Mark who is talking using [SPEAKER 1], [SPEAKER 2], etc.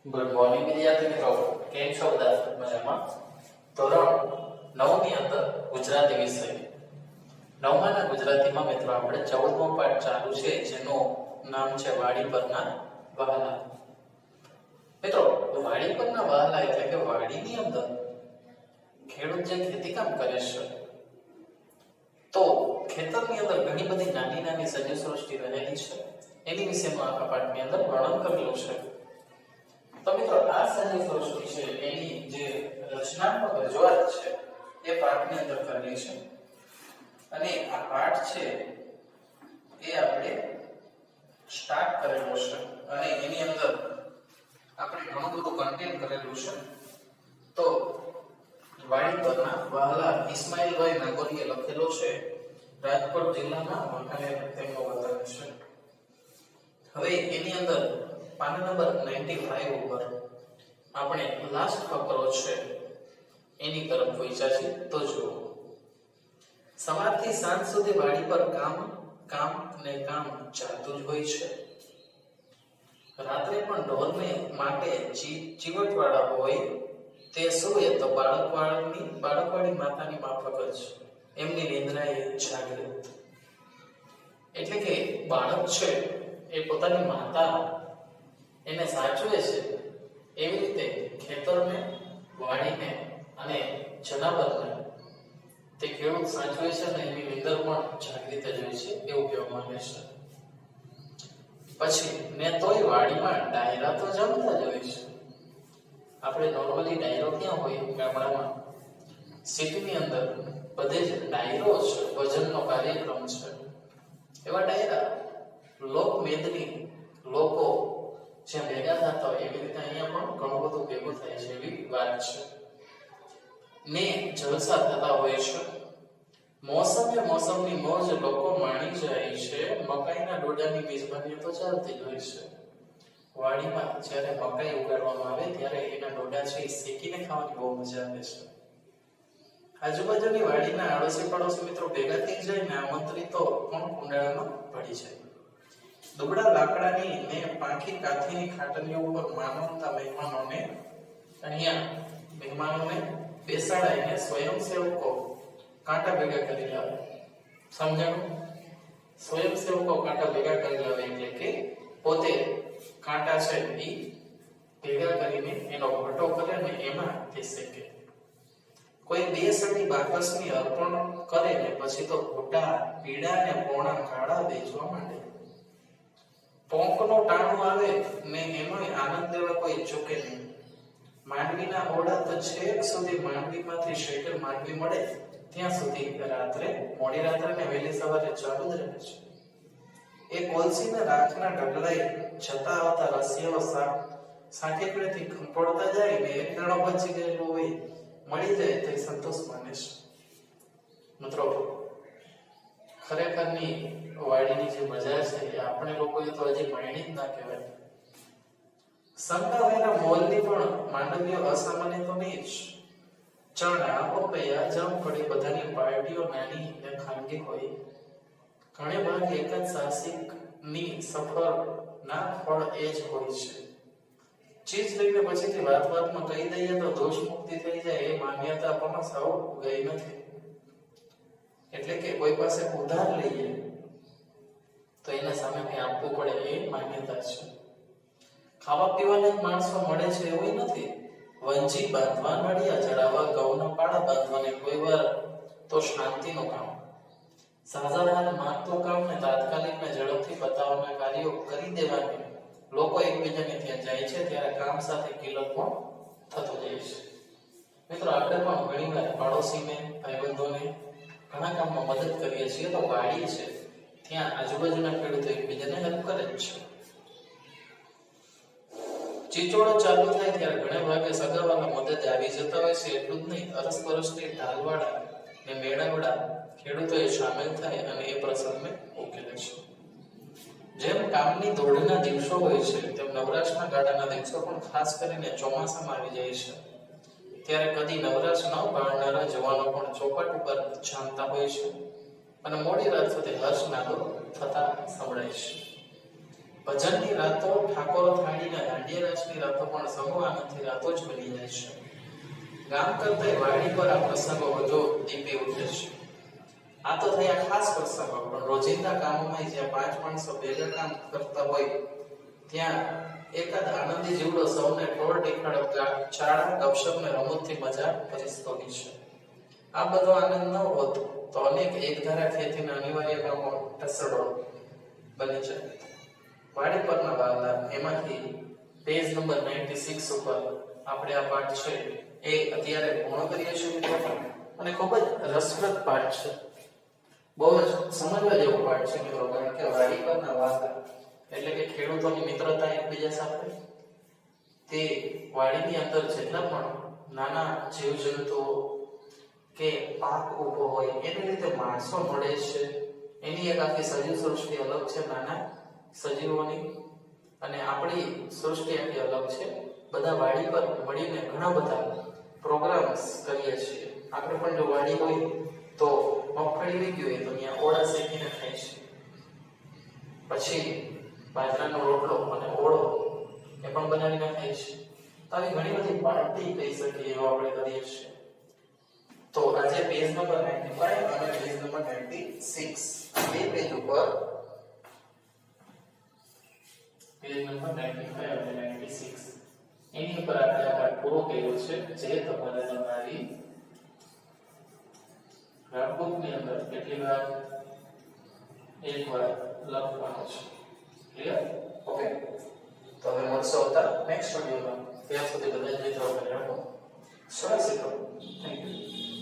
[SPEAKER 1] Good morning વિદ્યાર્થી મિત્રો, કેમ છો બધા? મજામાં? ધોરણ 9 ની અંદર ગુજરાતી વિષય 9 ના ગુજરાતીમાં મિત્રો આપણે 14મો પાઠ ચાલુ છે, જેનું નામ છે વાડી પરના વહાલા. મિત્રો, વાડી પરના વહાલા એટલે કે વાડીની અંદર ખેડૂત જે ખેતી કામ કરે છે, તો ખેતરની અંદર ઘણી બધી નાની નાની સજીવ સૃષ્ટિ રહેલી છે, એની વિશેમાં આ પાઠની અંદર વર્ણન કરેલું છે. તો મિત્રો, આ સજીવ સૃષ્ટિ છે એની જે રચનાત્મક રજૂઆત છે એ પાઠની અંદર કરેલી છે, અને આ પાઠ છે એ આપણે સ્ટાર્ટ કરેલો છે, અને એની અંદર આપણે ઘણું બધું કન્ટેન્ટ કરેલું છે. તો વાડી પરના વહાલા ઇસ્માઇલભાઈ નાગોરીએ લખેલો છે, રાજકોટ જિલ્લાના વાંકાનેર તેમનો વતન છે. હવે એની અંદર પાના નંબર 95 ઉપર આપણે લાસ્ટ ફકરો છે એની તરફ પહોંચ્યા છે. તો જુઓ, સવારથી સાંજ સુધી વાડી પર કામ ચાલતું જ હોય છે. રાત્રે પણ ઢોરને માટે ચીવટવાળા હોય તે સૂએ તો બાળકવાળી માતાની માફક જ એમની નિંદ્રાએ જાગૃત. એટલે કે બાળક છે એ પોતાની માતા એને સાચવે છે, એવી રીતે ખેતરને, વાડીને અને જનાવરને તે ખેડૂત સાચવે છે, અને એની નિંદર પણ જાગૃત જ હોય છે, એવું કહેવા માંગે છે. પછી ને તોય વાડીમાં ડાયરા તો જમતા જ હોય છે. આપણે નોર્મલી ડાયરો ક્યાં હોય? ગામડામાં. સિટીની અંદર બધે જ ડાયરો છે, ભજનનો કાર્યક્રમ છે, એવા ડાયરા લોકમેદની લોકો જ્યાં ભેગા થતા હોય એવી રીતે અહીંયા પણ ઘણું બધું ભેગું થાય છે, એવી વાત છે. ને જલસા થતા હોય છે. મોસમે મોસમની મોજ લોકો માણી જાય છે. મકાઈના ડોડાની મેજબાની તો ચાલતી જ હોય છે. વાડીમાં જ્યારે મકાઈ ઉગાડવામાં આવે ત્યારે એના ડોડા છે એ શેકીને ખાવાની બહુ મજા આવે છે. આજુબાજુની વાડીના આડોશી પડોશી મિત્રો ભેગા થઈ જાય ને આમંત્રિતો પણ કુંડાળામાં પડી જાય. દુબળા લાકડાની ને પાંખી કાથીની ખાટલીઓ ઉપર માનવતા મહેમાનોને બેસાડાઈને સ્વયંસેવકો કાંટા ભેગા કરી લાવે. સમજાણું? સ્વયંસેવકો કાંટા ભેગા કરી લાવે એટલે કે પોતે કાંટા છે એ ભેગા કરીને એનો ભટ્ટો કરે ને એમાં તે શેકે. કોઈ 2 સળી બાકસની અર્પણ કરે ને પછી તો ખોટા પીળા ને પોણા કાળા વેચવા માંડે. પોંકનો ટાણું આવે ને એમાંય આનંદ દેવા કોઈ ચૂકે નહીં. માંડવીના ઓરડા તો છેક સુધી માંડવીમાંથી શેટર માંડવી મળે ત્યાં સુધી મોડી રાત્રે ને વહેલી સવારે ચાલુ જ રહે છે. એ કોલસીના રાખના ઢગલાઈ જતા આવતા રસિયાઓ સાકેકડેથી ખંપોળતા જાય ને એક દાડો બચી ગયેલો હોય મળી જાય તો સંતોષ માને છે. મિત્રો, ખરેખરની વાડીની જે મજા છે એ આપણે લોકોએ તો હજી માણી જ ના કહેવાય. સંતાવેના મોલની પણ માંડવીઓ અસામાન્ય તો નહીં જ. ચણા, પપૈયા, જામફળી બધાની પાર્ટીઓ નાની અને ખાનગી હોય. ઘણી ભાગ એક જ સાહસિકની સફરના ફળ એ જ હોય છે. ચીજ લઈને પછીથી વાતમાં કહી દઈએ તો દોષ મુક્તિ થઈ જાય એ માન્યતા પણ સાવ ગઈ નથી. એટલે કે કોઈ પાસે ઉધાર લઈએ તો એના સામે કંઈ આપવું પડે એ માન્યતા છે. ખાવા પીવાના જ માણસો મળે છે એવું નથી. વંજી બાંધવા, નડિયા ચડાવવા, ઘઉંના પાડા બાંધવાને કોઈ વાર તો શાંતિનું કામ, સાધારણ માગતું કામ ને તાત્કાલિક ને ઝડપથી બતાવવાના કાર્યો કરી દેવાને લોકો એકબીજાને ત્યાં જાય છે ત્યારે કામ સાથે કિલત પણ થતો જાય છે. મિત્રો, આપણે પણ ઘણીવાર પાડોશીને, ભાઈબંધોને ઘણા કામમાં મદદ કરીએ છીએ. તો વાડી છે ત્યાં આજુબાજુના ખેડૂતો એકબીજાને હેલ્પ કરે જ છે. ચીચોડો ચાલુ થાય ત્યારે ઘણા ભાગે સગાવાલા મદદ આવી જતા હોય છે. એટલું જ નહીં, અરસપરસની ઢાલવાડા ને મેળાવડા ખેડૂતોએ સામેલ થાય અને એ પ્રસંગને ઉકેલે છે. જેમ કામની દોડના દિવસો હોય છે તેમ નવરાશના ગાળાના દિવસો પણ ખાસ કરીને ચોમાસામાં આવી જાય છે. ત્યારે કદી નવરાશ ન પાળનારા જવાનો પણ ચોપાટ ઉપર જામતા હોય છે અને મોડી રાત સુધી હર્ષનાદો થતા સંભળાય છે. ભજનની રાતો ઠાકોર થાળીના દાંડિયા રાસની રાતો પણ સમૂહ આનંદથી રાતો જ બની જાય છે. ગામ કરતા વાડી પર આ પ્રસંગો વધુ દીપી ઉઠે છે. આ તો થયા ખાસ પ્રસંગો, પણ રોજિંદા કામોમાં જ્યાં 5 માણસો ભેગા કામ કરતા હોય ત્યાં એકાદ આનંદી જીવડો સૌને ટોળ દેખાડો ચાળા ગપશપ ને રમૂજથી મજા કરીશતો હોય છે. આ બધો આનંદ ન હોત તો અનેક એકધારા ખેતીના અનિવાર્ય કામો ઢસડો બની જાય. વાડી પરના વાવલા એમાંથી પેજ નંબર 96 ઉપર આપણે આ પાઠ છે એ અત્યારે પૂર્ણ કરીએ છીએ મિત્રો, અને ખૂબ જ રસપ્રદ પાઠ છે. બહુ જ સમજવા જેવો પાઠ છે મિત્રો, કારણ કે વાડી પરના વાવલા એટલે કે ખેડૂતોની મિત્રતા એકબીજા સાથે, તે વાડીની અંદર જેટલા પણ નાના જીવજંતુઓ કે પાક ઉભો હોય એને લીધે માણસો મળે છે, એની એક આખી સજીવ સૃષ્ટિ અલગ છે નાના સજીવોની, અને આપણી સૃષ્ટિ આખી અલગ છે. બધા વાડી પર મળીને ઘણા બધા પ્રોગ્રામ્સ કરીએ છીએ. આપણે પણ જો વાડી હોય તો મગફળી વીગી હોય તો ત્યાં ઓળા શેકીને ખાય છે, પછી બાજરાનો રોટલો અને ઓળો એ પણ બનાવીને ખાય છે. તો આવી ઘણી બધી પાર્ટી કહી શકીએ એવો આપણે કરીએ છીએ. તો આજે પેજ નંબર 95 અને પેજ નંબર 96 બે પેજ ઉપર પેજ નંબર 95 અને 96 એની ઉપર આપણે આ પાઠ પૂરો કર્યો છે, જે તમારે તમારી નોટબુક ની અંદર કેટલી વાર એક વાર લખવાનો છે. ક્લિયર? ઓકે, તો હવે મળશું આવતા નેક્સ્ટ વિડિયોમાં. ત્યાં સુધી બધા જ મિત્રો સરસ કરો. Thank you.